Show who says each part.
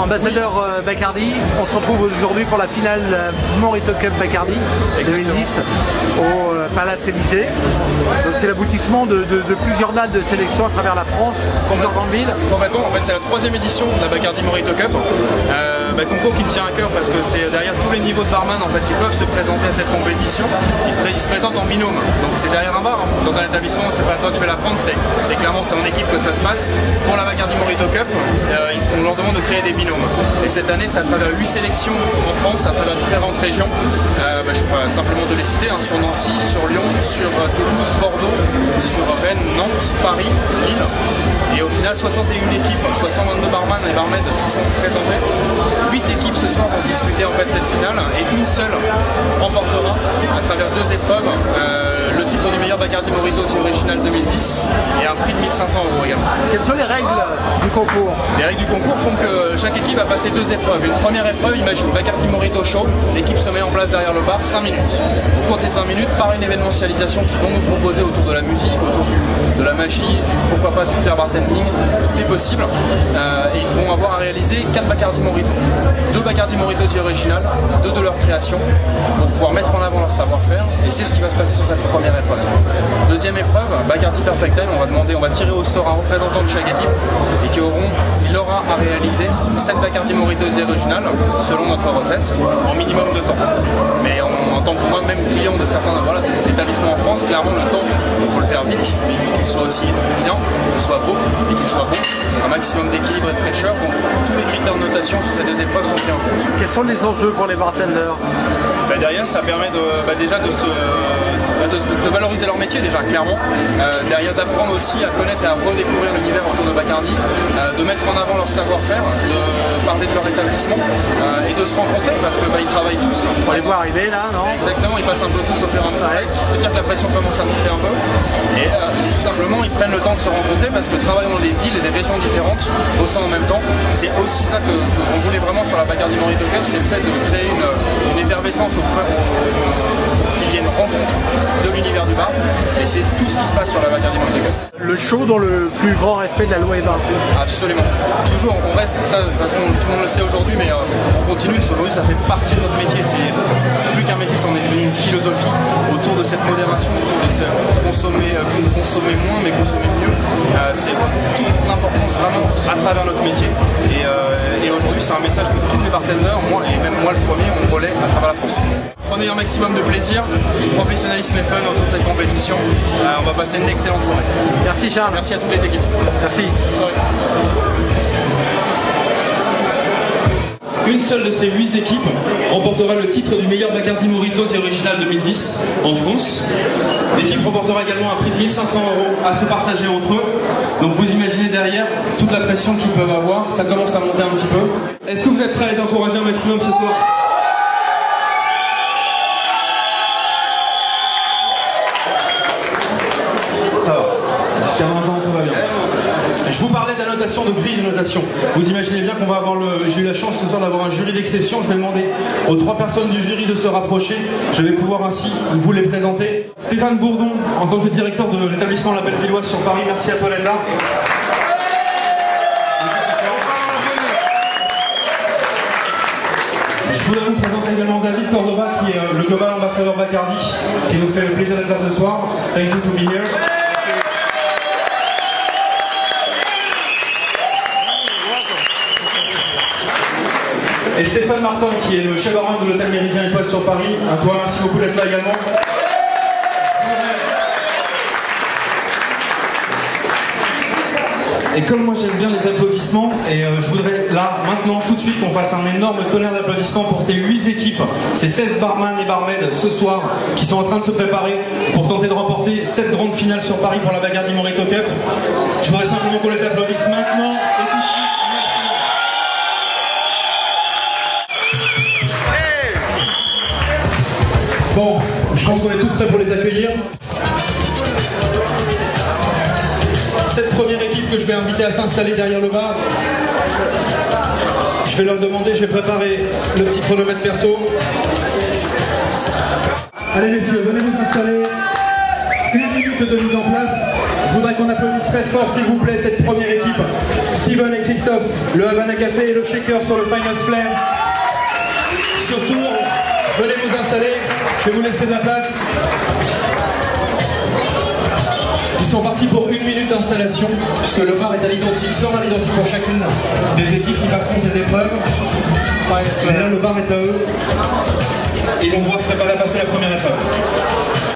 Speaker 1: ambassadeur Bacardi. On se retrouve aujourd'hui pour la finale Morito Cup Bacardi 2010 au Palace Élysée. Donc c'est l'aboutissement de plusieurs dates de sélection à travers la France, plusieurs grandes villes.
Speaker 2: Complètement, en fait c'est la 3e édition de la Bacardi Morito Cup. Concours qui me tient à cœur parce que c'est derrière tous les niveaux de barman en fait, qui peuvent se présenter à cette compétition. Ils se présentent en binôme, donc c'est derrière un bar. Dans un établissement, c'est pas toi que je vais l'apprendre, c'est clairement c'est en équipe que ça se passe. Pour la Bacardi Morito Cup, on leur demande de créer des binômes. Et cette année, c'est à travers 8 sélections en France, à travers différentes régions. Je peux simplement te les citer, hein, sur Nancy, sur Lyon, sur Toulouse, Bordeaux, sur Rennes, Nantes, Paris, Lille. Et au final, 61 équipes, soit 122 barman et barmaids se sont présentés. 8 équipes ce soir vont se disputer en fait cette finale et une seule remportera à travers 2 épreuves le titre du meilleur Bacardi Morito Original 2010 et un prix de 1500 € également.
Speaker 1: Quelles sont les règles du concours?
Speaker 2: Les règles du concours font que chaque équipe va passer 2 épreuves. Une première épreuve, imagine Bacardi Morito Show, l'équipe se met en place derrière le bar 5 minutes. Au cours de ces 5 minutes, par une événementialisation qu'ils vont nous proposer autour de la musique, autour de la magie, pourquoi pas du fair bartending, tout est possible. Et ils vont avoir à réaliser 4 Bacardi Morito. 2 Bacardi Morito Original, 2 de leur création, pour pouvoir mettre en avant leur savoir-faire. Et c'est ce qui va se passer sur cette première épreuve. Deuxième épreuve, Bacardi Perfect Time, on va tirer au sort un représentant de chaque équipe et il aura à réaliser 7 Bacardi Morito Original selon notre recette en minimum de temps. Mais en tant que moi-même client de certains des établissements en France, clairement le temps, il faut le faire vite, mais il faut qu'il soit aussi bien, qu'il soit beau et qu'il soit bon, un maximum d'équilibre et de fraîcheur. Donc tous les critères de notation sur ces 2 épreuves sont pris en compte.
Speaker 1: Quels sont les enjeux pour les bartenders?
Speaker 2: Derrière, ça permet déjà de valoriser leur métier déjà clairement, derrière d'apprendre aussi à connaître et à redécouvrir l'univers autour de Bacardi, de mettre en avant leur savoir-faire, de parler de leur établissement et de se rencontrer parce que ils travaillent tous.
Speaker 1: On les voit arriver là, non?
Speaker 2: Exactement, ils passent un peu tous au fur et à mesure. Je peux dire que la pression commence à monter un peu et simplement ils prennent le temps de se rencontrer parce que travailler dans des villes et des régions différentes, bossant en même temps, c'est aussi ça qu'on voulait vraiment sur la Bacardi Morito Cup, c'est le fait de créer une effervescence qu'il y ait une rencontre de l'univers du bar et c'est tout ce qui se passe sur la Bacardi Morito Cup.
Speaker 1: Le show dans le plus grand respect de la loi E20.
Speaker 2: Absolument. Toujours, on reste, ça de toute façon tout le monde le sait aujourd'hui, mais on continue, aujourd'hui ça fait partie de notre métier, c'est plus qu'un métier, ça en est devenu une philosophie autour de cette modération, autour de ce consommer moins mais consommer mieux. C'est toute l'importance vraiment à travers notre métier et aujourd'hui c'est un message que tous les bartenders, moi et même moi le premier, on relaie à travers la France. Prenez un maximum de plaisir, professionnalisme et fun dans toute cette compétition. On va passer une excellente soirée.
Speaker 1: Merci Charles.
Speaker 2: Merci à toutes les équipes.
Speaker 1: Merci.
Speaker 2: Bonne soirée.
Speaker 3: Une seule de ces 8 équipes remportera le titre du meilleur Bacardi Morito Original 2010 en France. L'équipe remportera également un prix de 1500 € à se partager entre eux. Donc vous imaginez derrière toute la pression qu'ils peuvent avoir, ça commence à monter un petit peu. Est-ce que vous êtes prêts à les encourager un maximum ce soir ? Je vous parlais de la notation, de grille de notation. Vous imaginez bien qu'on va avoir j'ai eu la chance ce soir d'avoir un jury d'exception. Je vais demander aux 3 personnes du jury de se rapprocher. Je vais pouvoir ainsi vous les présenter. Stéphane Bourdon, en tant que directeur de l'établissement La Bellevilloise sur Paris, merci à toi d'être là. Je voudrais vous présenter également David Cordova, qui est le global ambassadeur Bacardi, qui nous fait le plaisir d'être là ce soir. Thank you to be here. Et Stéphane Martin, qui est le chef barman de l'hôtel Méridien Étoile sur Paris. À toi, merci beaucoup d'être là également. Et comme moi j'aime bien les applaudissements, et je voudrais là, maintenant, tout de suite, qu'on fasse un énorme tonnerre d'applaudissements pour ces 8 équipes, ces 16 barman et barmaids ce soir, qui sont en train de se préparer pour tenter de remporter cette grande finale sur Paris pour la Bacardi Morito Cup. Je voudrais simplement qu'on les applaudisse maintenant et tout de suite. Bon, je pense qu'on est tous prêts pour les accueillir. Cette première équipe que je vais inviter à s'installer derrière le bar, je vais leur demander, je vais préparer le petit chronomètre perso. Allez messieurs, venez vous installer. 1 minute de mise en place. Je voudrais qu'on applaudisse très fort, s'il vous plaît, cette première équipe. Steven et Christophe, le Havana Café et le Shaker sur le Finest Flair. Surtout, venez vous installer, je vais vous laisser de la place. Ils sont partis pour 1 minute d'installation, puisque le bar est à l'identique, sera à l'identique pour chacune des équipes qui passeront ces épreuves. Et là, le bar est à eux. Ils vont devoir se préparer à passer la première épreuve.